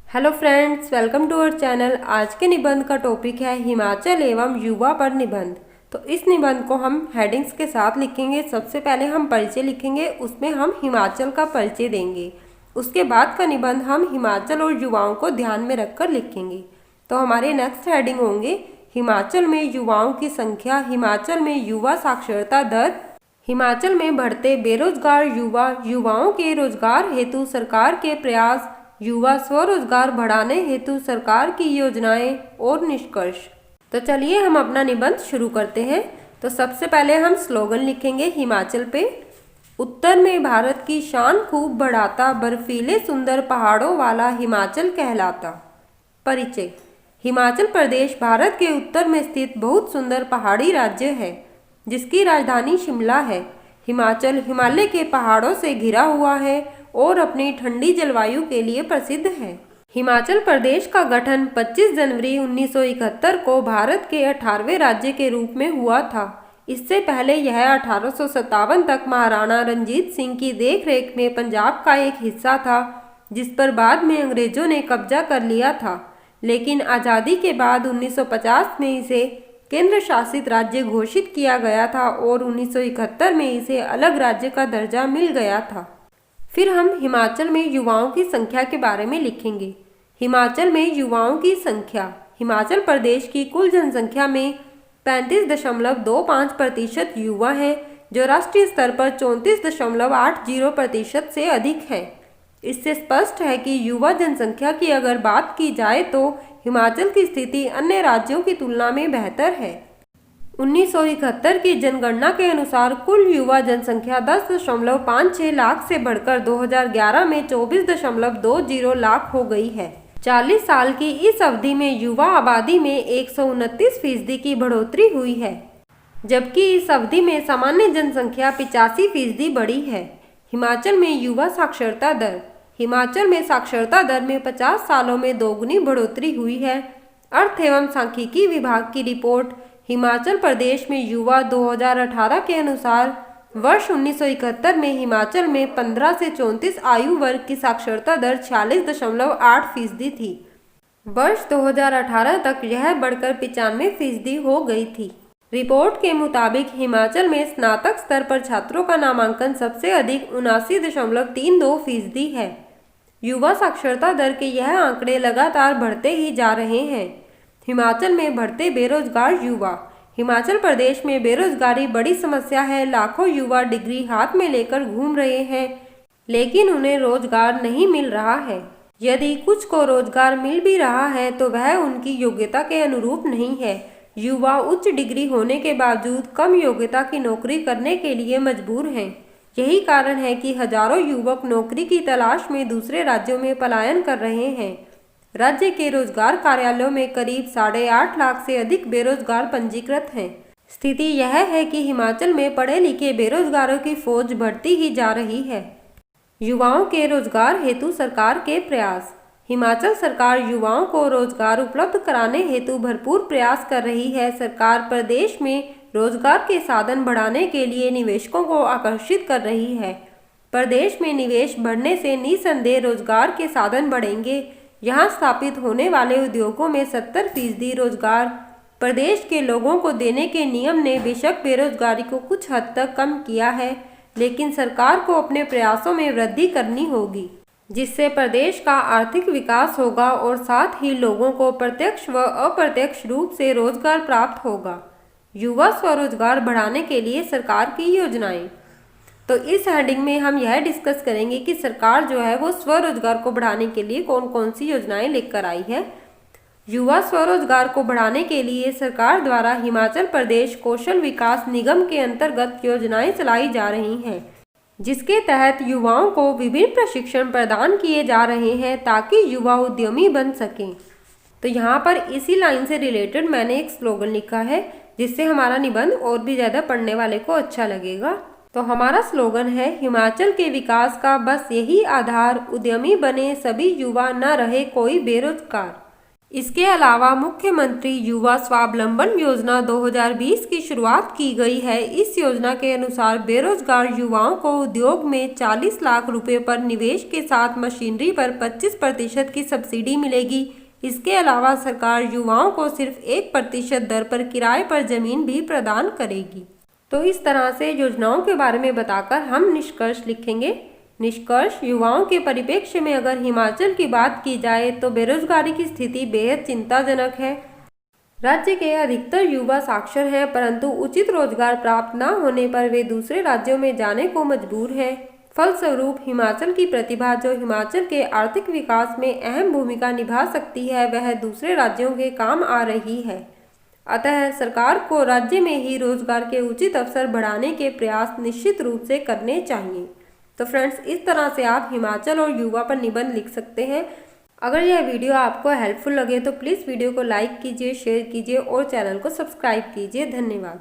Hello friends, welcome to our channel. आज के निबंध का टॉपिक है हिमाचल एवं युवा पर निबंध। तो इस निबंध को हम हेडिंग्स के साथ लिखेंगे। सबसे पहले हम परिचय लिखेंगे, उसमें हम हिमाचल का परिचय देंगे। उसके बाद का निबंध हम हिमाचल और युवाओं को ध्यान में रखकर लिखेंगे। तो हमारे नेक्स्ट हेडिंग होंगे हिमाचल में युवाओं की संख्या, हिमाचल में युवा साक्षरता दर, हिमाचल में बढ़ते बेरोजगार युवा, युवाओं के रोजगार हेतु सरकार के प्रयास, युवा स्वरोजगार बढ़ाने हेतु सरकार की योजनाएं और निष्कर्ष। तो चलिए हम अपना निबंध शुरू करते हैं। तो सबसे पहले हम स्लोगन लिखेंगे हिमाचल पे। उत्तर में भारत की शान खूब बढ़ाता, बर्फीले सुंदर पहाड़ों वाला हिमाचल कहलाता। परिचय। हिमाचल प्रदेश भारत के उत्तर में स्थित बहुत सुंदर पहाड़ी राज्य है, जिसकी राजधानी शिमला है। हिमाचल हिमालय के पहाड़ों से घिरा हुआ है और अपनी ठंडी जलवायु के लिए प्रसिद्ध है। हिमाचल प्रदेश का गठन 25 जनवरी 1971 को भारत के 18वें राज्य के रूप में हुआ था। इससे पहले यह 1857 तक महाराणा रंजीत सिंह की देखरेख में पंजाब का एक हिस्सा था, जिस पर बाद में अंग्रेजों ने कब्जा कर लिया था। लेकिन आज़ादी के बाद 1950 में इसे केंद्र शासित राज्य घोषित किया गया था और 1971 में इसे अलग राज्य का दर्जा मिल गया था। फिर हम हिमाचल में युवाओं की संख्या के बारे में लिखेंगे। हिमाचल में युवाओं की संख्या। हिमाचल प्रदेश की कुल जनसंख्या में 35.25% युवा हैं, जो राष्ट्रीय स्तर पर 34.80% से अधिक है। इससे स्पष्ट है कि युवा जनसंख्या की अगर बात की जाए तो हिमाचल की स्थिति अन्य राज्यों की तुलना में बेहतर है। 1971 की जनगणना के अनुसार कुल युवा जनसंख्या 10.56 लाख से बढ़कर 2011 में 24.20 लाख हो गई है। 40 साल की इस अवधि में युवा आबादी में 129% की बढ़ोतरी हुई है, जबकि इस अवधि में सामान्य जनसंख्या 85% बढ़ी है। हिमाचल में युवा साक्षरता दर। हिमाचल में साक्षरता दर में 50 सालों में दोगुनी बढ़ोतरी हुई है। अर्थ एवं सांख्यिकी विभाग की रिपोर्ट हिमाचल प्रदेश में युवा 2018 के अनुसार वर्ष 1971 में हिमाचल में 15 से 34 आयु वर्ग की साक्षरता दर 46.8% थी। वर्ष 2018 तक यह बढ़कर 95% हो गई थी। रिपोर्ट के मुताबिक हिमाचल में स्नातक स्तर पर छात्रों का नामांकन सबसे अधिक 79.32% है। युवा साक्षरता दर के यह आंकड़े लगातार बढ़ते ही जा रहे हैं। हिमाचल में बढ़ते बेरोजगार युवा। हिमाचल प्रदेश में बेरोजगारी बड़ी समस्या है। लाखों युवा डिग्री हाथ में लेकर घूम रहे हैं, लेकिन उन्हें रोजगार नहीं मिल रहा है। यदि कुछ को रोजगार मिल भी रहा है तो वह उनकी योग्यता के अनुरूप नहीं है। युवा उच्च डिग्री होने के बावजूद कम योग्यता की नौकरी करने के लिए मजबूर हैं। यही कारण है कि हजारों युवक नौकरी की तलाश में दूसरे राज्यों में पलायन कर रहे हैं। राज्य के रोजगार कार्यालयों में करीब 8.5 लाख से अधिक बेरोजगार पंजीकृत हैं। स्थिति यह है कि हिमाचल में पढ़े लिखे बेरोजगारों की फौज बढ़ती ही जा रही है। युवाओं के रोजगार हेतु सरकार के प्रयास। हिमाचल सरकार युवाओं को रोजगार उपलब्ध कराने हेतु भरपूर प्रयास कर रही है। सरकार प्रदेश में रोजगार के साधन बढ़ाने के लिए निवेशकों को आकर्षित कर रही है। प्रदेश में निवेश बढ़ने से निसंदेह रोजगार के साधन बढ़ेंगे। यहाँ स्थापित होने वाले उद्योगों में 70% रोजगार प्रदेश के लोगों को देने के नियम ने बेशक बेरोजगारी को कुछ हद तक कम किया है, लेकिन सरकार को अपने प्रयासों में वृद्धि करनी होगी, जिससे प्रदेश का आर्थिक विकास होगा और साथ ही लोगों को प्रत्यक्ष व अप्रत्यक्ष रूप से रोजगार प्राप्त होगा। युवा स्वरोजगार बढ़ाने के लिए सरकार की योजनाएं। तो इस हेडिंग में हम यह डिस्कस करेंगे कि सरकार जो है वो स्वरोजगार को बढ़ाने के लिए कौन कौन सी योजनाएं लेकर आई है। युवा स्वरोजगार को बढ़ाने के लिए सरकार द्वारा हिमाचल प्रदेश कौशल विकास निगम के अंतर्गत योजनाएं चलाई जा रही हैं, जिसके तहत युवाओं को विभिन्न प्रशिक्षण प्रदान किए जा रहे हैं ताकि युवा उद्यमी बन सकें। तो यहाँ पर इसी लाइन से रिलेटेड मैंने एक स्लोगन लिखा है, जिससे हमारा निबंध और भी ज़्यादा पढ़ने वाले को अच्छा लगेगा। तो हमारा स्लोगन है, हिमाचल के विकास का बस यही आधार, उद्यमी बने सभी युवा, न रहे कोई बेरोजगार। इसके अलावा मुख्यमंत्री युवा स्वावलंबन योजना 2020 की शुरुआत की गई है। इस योजना के अनुसार बेरोजगार युवाओं को उद्योग में 40 लाख रुपए पर निवेश के साथ मशीनरी पर 25% की सब्सिडी मिलेगी। इसके अलावा सरकार युवाओं को सिर्फ 1% दर पर किराए पर जमीन भी प्रदान करेगी। तो इस तरह से योजनाओं के बारे में बताकर हम निष्कर्ष लिखेंगे। निष्कर्ष, युवाओं के परिप्रेक्ष्य में अगर हिमाचल की बात की जाए तो बेरोजगारी की स्थिति बेहद चिंताजनक है। राज्य के अधिकतर युवा साक्षर हैं, परंतु उचित रोजगार प्राप्त न होने पर वे दूसरे राज्यों में जाने को मजबूर हैं। फलस्वरूप हिमाचल की प्रतिभा जो हिमाचल के आर्थिक विकास में अहम भूमिका निभा सकती है, वह दूसरे राज्यों के काम आ रही है। अतः सरकार को राज्य में ही रोजगार के उचित अवसर बढ़ाने के प्रयास निश्चित रूप से करने चाहिए। तो फ्रेंड्स, इस तरह से आप हिमाचल और युवा पर निबंध लिख सकते हैं। अगर यह वीडियो आपको हेल्पफुल लगे तो प्लीज़ वीडियो को लाइक कीजिए, शेयर कीजिए और चैनल को सब्सक्राइब कीजिए। धन्यवाद।